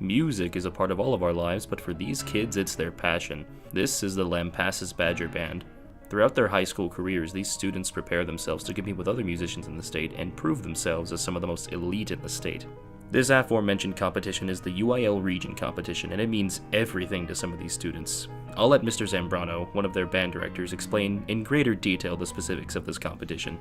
Music is a part of all of our lives, but for these kids, it's their passion. This is the Lampasas Badger Band. Throughout their high school careers, these students prepare themselves to compete with other musicians in the state and prove themselves as some of the most elite in the state. This aforementioned competition is the UIL Region competition, and it means everything to some of these students. I'll let Mr. Zambrano, one of their band directors, explain in greater detail the specifics of this competition.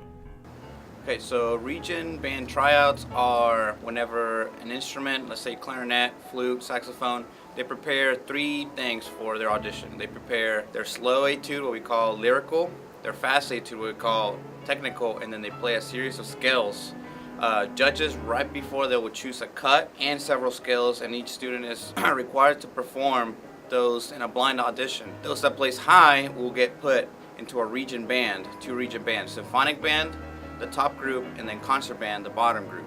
Okay, so region band tryouts are whenever an instrument, let's say clarinet, flute, saxophone, they prepare three things for their audition. They prepare their slow etude, what we call lyrical, their fast etude, what we call technical, and then they play a series of scales. Judges, right before they will choose a cut and several scales, and each student is required to perform those in a blind audition. Those that place high will get put into a region band, two region bands, symphonic band, the top group, and then concert band, the bottom group.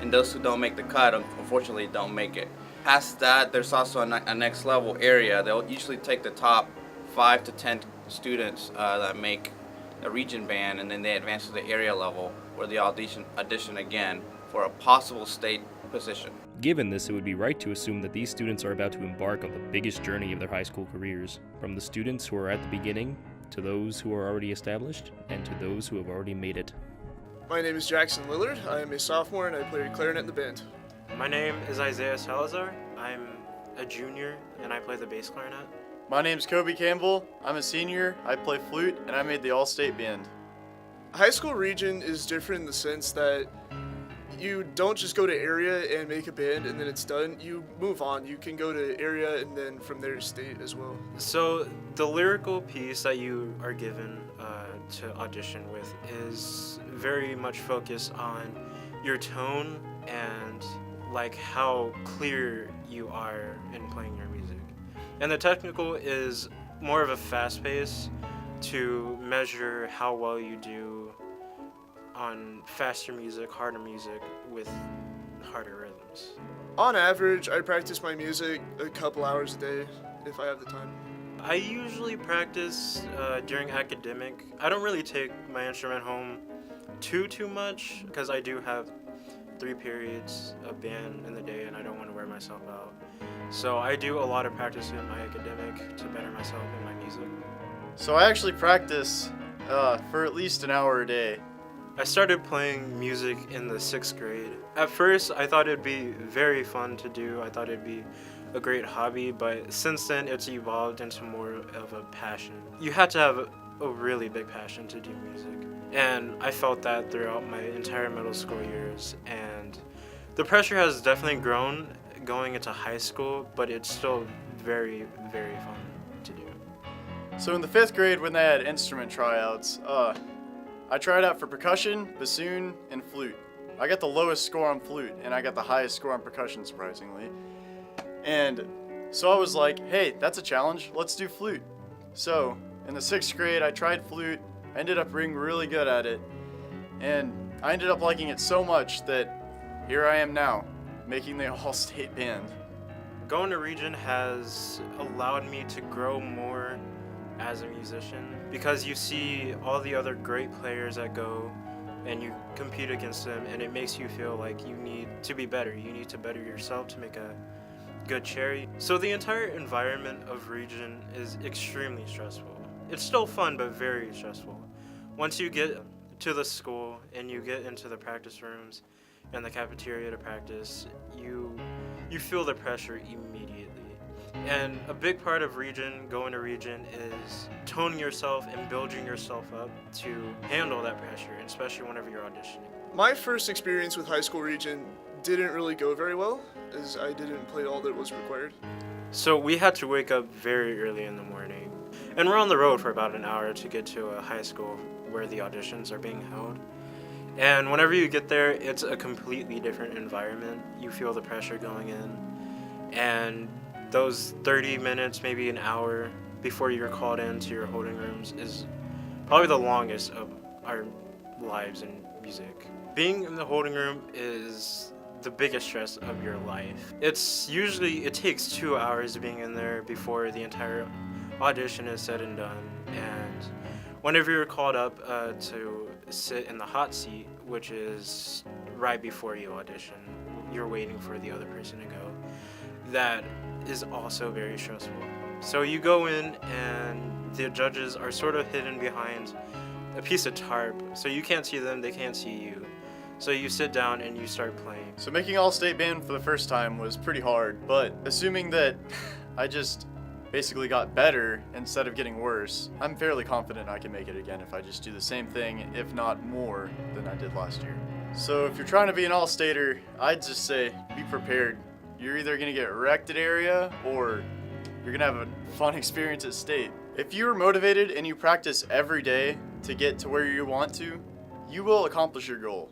And those who don't make the cut, unfortunately, don't make it. Past that, there's also a next level area. They'll usually take the top 5 to 10 students that make the region band, and then they advance to the area level where they audition again for a possible state position. Given this, it would be right to assume that these students are about to embark on the biggest journey of their high school careers, from the students who are at the beginning, to those who are already established, and to those who have already made it. My name is Jackson Lillard. I am a sophomore and I play clarinet in the band. My name is Isaiah Salazar. I'm a junior and I play the bass clarinet. My name's Kobe Campbell. I'm a senior. I play flute and I made the all-state band. High school region is different in the sense that you don't just go to area and make a band and then it's done. You move on. You can go to area and then from there state as well. So the lyrical piece that you are given to audition with is very much focused on your tone and like how clear you are in playing your music. And the technical is more of a fast pace to measure how well you do on faster music, harder music with harder rhythms. On average, I practice my music a couple hours a day if I have the time. I usually practice during academic. I don't really take my instrument home too much because I do have 3 periods of band in the day and I don't want to wear myself out. So I do a lot of practice in my academic to better myself in my music. So I actually practice for at least an hour a day. I started playing music in the 6th grade. At first, I thought it'd be very fun to do. I thought it'd be a great hobby, but since then, it's evolved into more of a passion. You had to have a really big passion to do music, and I felt that throughout my entire middle school years, and the pressure has definitely grown going into high school, but it's still very, very fun to do. So in the 5th grade when they had instrument tryouts, I tried out for percussion, bassoon, and flute. I got the lowest score on flute, and I got the highest score on percussion, surprisingly. And so I was like, hey, that's a challenge, let's do flute. So in the 6th grade, I tried flute, I ended up being really good at it, and I ended up liking it so much that here I am now, making the all-state band. Going to region has allowed me to grow more as a musician because you see all the other great players that go and you compete against them, and it makes you feel like you need to be better. You need to better yourself to make a good cherry. So the entire environment of region is extremely stressful. It's still fun, but very stressful. Once you get to the school and you get into the practice rooms and the cafeteria to practice, you feel the pressure immediately. And a big part of going to region is toning yourself and building yourself up to handle that pressure, especially whenever you're auditioning. My first experience with high school region didn't really go very well, as I didn't play all that was required. So we had to wake up very early in the morning, and we're on the road for about an hour to get to a high school where the auditions are being held. And whenever you get there, it's a completely different environment. You feel the pressure going in, and those 30 minutes, maybe an hour before you're called into your holding rooms is probably the longest of our lives in music. Being in the holding room is the biggest stress of your life. It takes 2 hours being in there before the entire audition is said and done. And whenever you're called up to sit in the hot seat, which is right before you audition, you're waiting for the other person to go. that is also very stressful. So you go in and the judges are sort of hidden behind a piece of tarp, so you can't see them, they can't see you. So you sit down and you start playing. So making all-state band for the first time was pretty hard, but assuming that I just basically got better instead of getting worse, I'm fairly confident I can make it again if I just do the same thing, if not more, than I did last year. So if you're trying to be an all-stater, I'd just say be prepared. You're either going to get wrecked at area or you're going to have a fun experience at state. If you are motivated and you practice every day to get to where you want to, you will accomplish your goal.